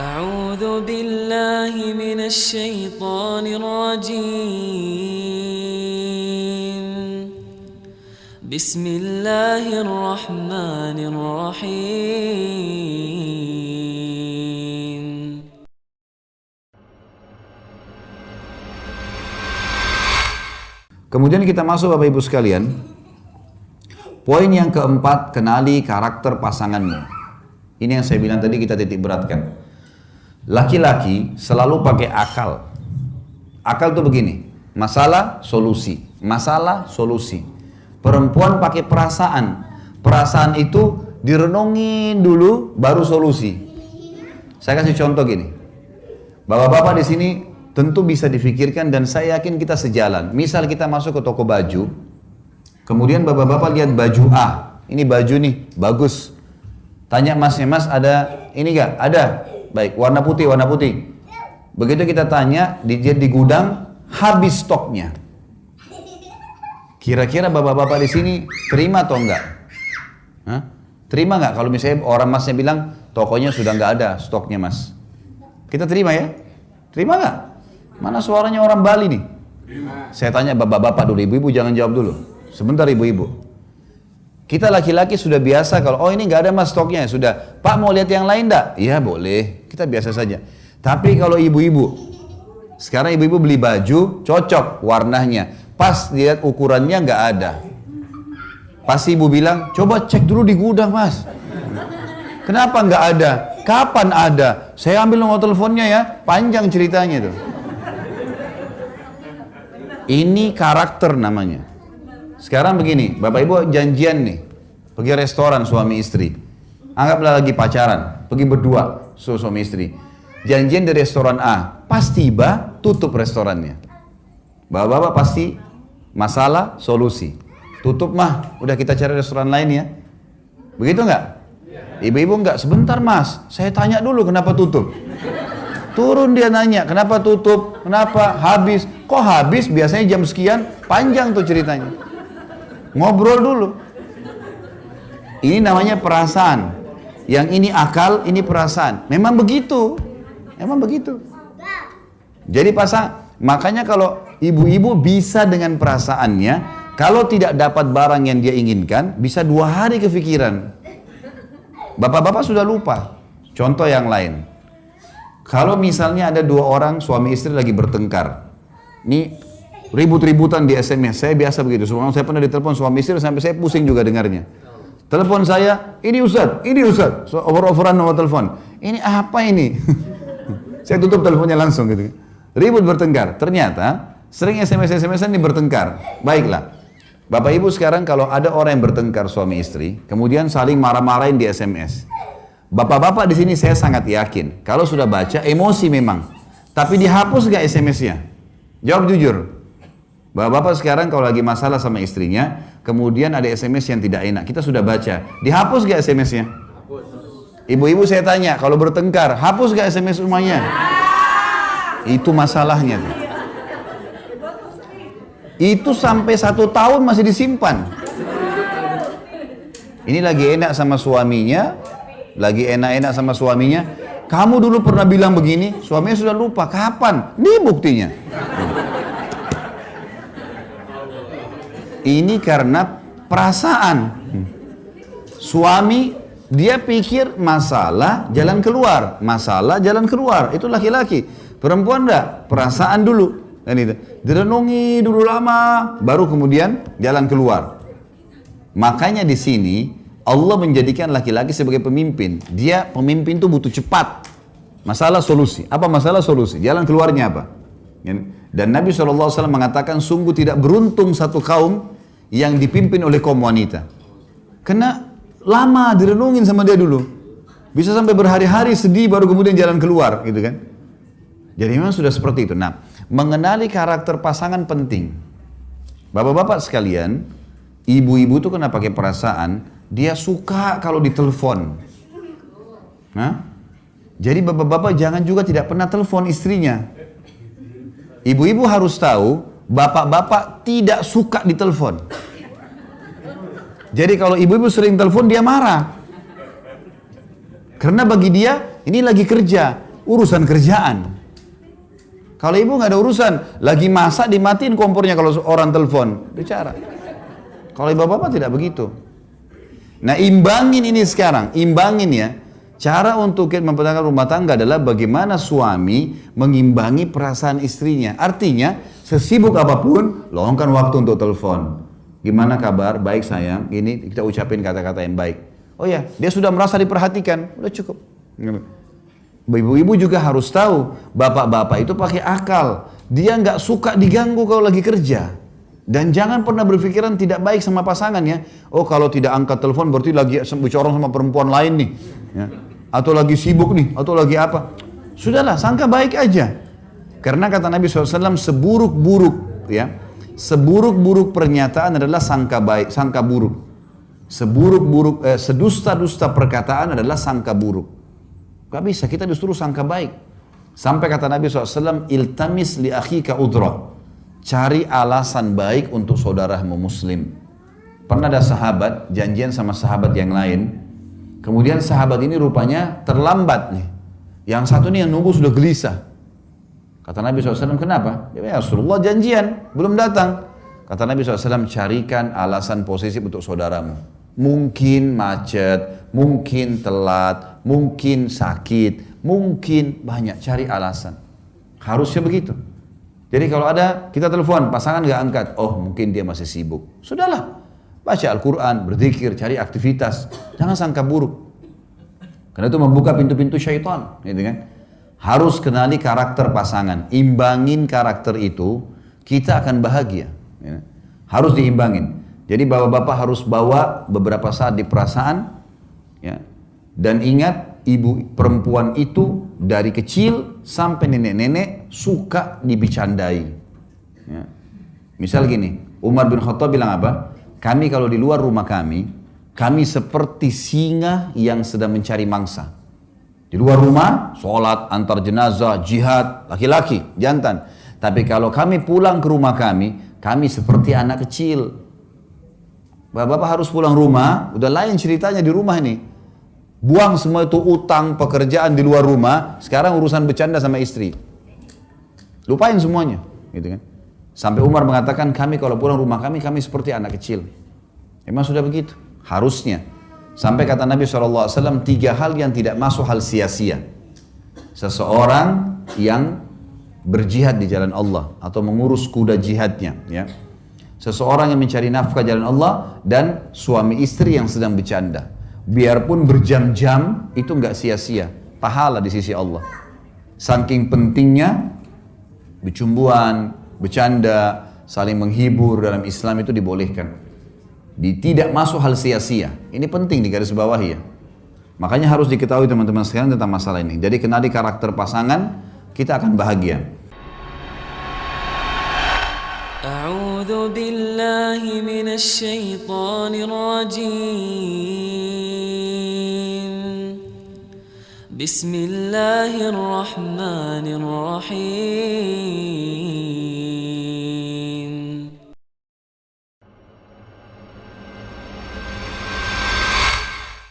أعوذ بالله من الشيطان الرجيم بسم الله الرحمن الرحيم Kemudian kita masuk Bapak Ibu sekalian. Poin yang keempat, kenali karakter pasanganmu. Ini yang saya bilang tadi, kita titik beratkan. Laki-laki selalu pakai akal. Akal tuh begini, masalah, solusi. Masalah, solusi. Perempuan pakai perasaan. Perasaan itu direnungin dulu, baru solusi. Saya kasih contoh gini. Bapak-bapak di sini tentu bisa difikirkan dan saya yakin kita sejalan. Misal kita masuk ke toko baju, kemudian bapak-bapak lihat baju A, ini baju nih, bagus. Tanya masnya, mas ada ini gak? Ada. Baik, warna putih, warna putih. Begitu kita tanya, di gudang, habis stoknya. Kira-kira bapak-bapak di sini terima atau enggak? Hah? Terima nggak kalau misalnya orang masnya bilang, tokonya sudah nggak ada stoknya mas? Kita terima ya? Terima nggak? Mana suaranya orang Bali nih? Saya tanya bapak-bapak dulu, ibu-ibu jangan jawab dulu. Sebentar ibu-ibu. Kita laki-laki sudah biasa kalau, oh ini nggak ada mas stoknya, sudah. Pak mau lihat yang lain enggak? Iya boleh, kita biasa saja. Tapi kalau ibu-ibu, sekarang ibu-ibu beli baju, cocok warnanya. Pas lihat ukurannya nggak ada. Pasti ibu bilang, coba cek dulu di gudang mas. Kenapa nggak ada? Kapan ada? Saya ambil nomor teleponnya ya, panjang ceritanya itu. Ini karakter namanya. Sekarang begini, bapak ibu janjian nih, pergi restoran suami istri. Anggaplah lagi pacaran, pergi berdua suami istri. Janjian di restoran A, pas tiba tutup restorannya. Bapak-bapak pasti masalah, solusi. Tutup mah, udah kita cari restoran lain ya. Begitu nggak? Ibu-ibu nggak, sebentar mas, saya tanya dulu kenapa tutup. Turun dia nanya, kenapa tutup? Kenapa? Habis. Kok habis? Biasanya jam sekian, panjang tuh ceritanya. Ngobrol dulu. Ini namanya perasaan. Yang ini akal, ini perasaan. Memang begitu. Memang begitu. Jadi makanya kalau ibu-ibu bisa dengan perasaannya, kalau tidak dapat barang yang dia inginkan, bisa 2 hari kepikiran. Bapak-bapak sudah lupa. Contoh yang lain. Kalau misalnya ada 2 orang suami istri lagi bertengkar. Ini ribut-ributan di SMS, saya biasa begitu. Sebelum saya pernah ditelepon suami istri sampai saya pusing juga dengarnya. Telepon saya, ini Ustaz, so, over-overan nomor telepon. Ini apa ini? Saya tutup teleponnya langsung gitu. Ribut bertengkar, ternyata sering SMS-SMS-an ini bertengkar. Baiklah, Bapak Ibu sekarang kalau ada orang yang bertengkar suami istri, kemudian saling marah-marahin di SMS. Bapak-bapak di sini saya sangat yakin, kalau sudah baca emosi memang, tapi dihapus gak SMS-nya? Jawab jujur. Bapak-bapak sekarang kalau lagi masalah sama istrinya, kemudian ada SMS yang tidak enak, kita sudah baca, dihapus gak SMS-nya? Ibu-ibu saya tanya, kalau bertengkar, hapus gak SMS rumahnya? Itu masalahnya. Itu sampai 1 tahun masih disimpan. Ini lagi enak sama suaminya, lagi enak-enak sama suaminya. Kamu dulu pernah bilang begini, suaminya sudah lupa, kapan? Ini buktinya. Ini karena perasaan. Suami dia pikir masalah jalan keluar, masalah jalan keluar. Itu laki-laki. Perempuan enggak, perasaan dulu. Dan itu direnungi dulu lama, baru kemudian jalan keluar. Makanya di sini Allah menjadikan laki-laki sebagai pemimpin. Dia pemimpin itu butuh cepat. Masalah solusi. Apa masalah solusi? Jalan keluarnya apa? Dan Nabi SAW mengatakan sungguh tidak beruntung satu kaum yang dipimpin oleh kaum wanita. Karena lama direnungin sama dia dulu. Bisa sampai berhari-hari sedih baru kemudian jalan keluar gitu kan. Jadi memang sudah seperti itu. Nah, mengenali karakter pasangan penting. Bapak-bapak sekalian, ibu-ibu itu kena pakai perasaan, dia suka kalau ditelepon. Nah, jadi bapak-bapak jangan juga tidak pernah telepon istrinya. Ibu-ibu harus tahu, bapak-bapak tidak suka ditelepon. Jadi kalau ibu-ibu sering telepon dia marah. Karena bagi dia ini lagi kerja. urusan kerjaan. Kalau ibu nggak ada urusan, lagi masak dimatiin kompornya kalau orang telepon, bicara. Kalau bapak-bapak tidak begitu. Nah, imbangin ini sekarang, imbangin ya. Cara untuk mempertahankan rumah tangga adalah bagaimana suami mengimbangi perasaan istrinya. Artinya, sesibuk apapun, luangkan waktu untuk telepon. Gimana kabar? Baik sayang. Ini kita ucapin kata-kata yang baik. Oh ya, dia sudah merasa diperhatikan. Udah cukup. Ibu-ibu juga harus tahu, bapak-bapak itu pakai akal. Dia nggak suka diganggu kalau lagi kerja. Dan jangan pernah berpikiran tidak baik sama pasangan ya. Oh kalau tidak angkat telepon berarti lagi bicara sama perempuan lain nih. Ya. Atau lagi sibuk nih, atau lagi apa. Sudahlah, sangka baik aja. Karena kata Nabi SAW seburuk-buruk ya. Seburuk-buruk pernyataan adalah sangka baik, sangka buruk. Seburuk-buruk, sedusta-dusta perkataan adalah sangka buruk. Gak bisa, kita disuruh sangka baik. Sampai kata Nabi SAW, iltamis li akhika udra. Cari alasan baik untuk saudaramu muslim. Pernah ada sahabat, janjian sama sahabat yang lain. Kemudian sahabat ini rupanya terlambat nih. Yang satu nih yang nunggu sudah gelisah. Kata Nabi SAW, kenapa? Ya Rasulullah janjian, belum datang. Kata Nabi SAW, carikan alasan positif untuk saudaramu. Mungkin macet, mungkin telat, mungkin sakit, mungkin banyak, cari alasan. Harusnya begitu. Jadi kalau ada, kita telepon, pasangan gak angkat, oh mungkin dia masih sibuk. Sudahlah, baca Al-Quran, berzikir, cari aktivitas. Jangan sangka buruk. Karena itu membuka pintu-pintu syaitan. Gitu kan? Harus kenali karakter pasangan. Imbangin karakter itu, kita akan bahagia. Ya. Harus diimbangin. Jadi bapak-bapak harus bawa beberapa saat di perasaan. Ya. Dan ingat, ibu perempuan itu dari kecil sampai nenek-nenek suka dibicandai. Ya. Misal gini, Umar bin Khattab bilang apa? Kami kalau di luar rumah kami seperti singa yang sedang mencari mangsa. Di luar rumah, sholat, antar jenazah, jihad, laki-laki, jantan. Tapi kalau kami pulang ke rumah kami seperti anak kecil. Bapak-bapak harus pulang rumah, udah lain ceritanya di rumah ini. Buang semua itu utang, pekerjaan di luar rumah, sekarang urusan bercanda sama istri. Lupain semuanya, gitu kan. Sampai Umar mengatakan, kami kalau pulang rumah kami seperti anak kecil. Emang sudah begitu, harusnya. Sampai kata Nabi SAW, 3 hal yang tidak masuk hal sia-sia. Seseorang yang berjihad di jalan Allah, atau mengurus kuda jihadnya, ya. Seseorang yang mencari nafkah jalan Allah, dan suami istri yang sedang bercanda. Biarpun berjam-jam, itu enggak sia-sia. Pahala di sisi Allah. Saking pentingnya, bercumbuan, bercanda, saling menghibur dalam Islam itu dibolehkan. Tidak masuk hal sia-sia. Ini penting di garis bawah ya. Makanya harus diketahui teman-teman sekalian tentang masalah ini. Jadi kenali karakter pasangan, kita akan bahagia. أعوذ بالله من الشيطان الرجيم بسم الله الرحمن الرحيم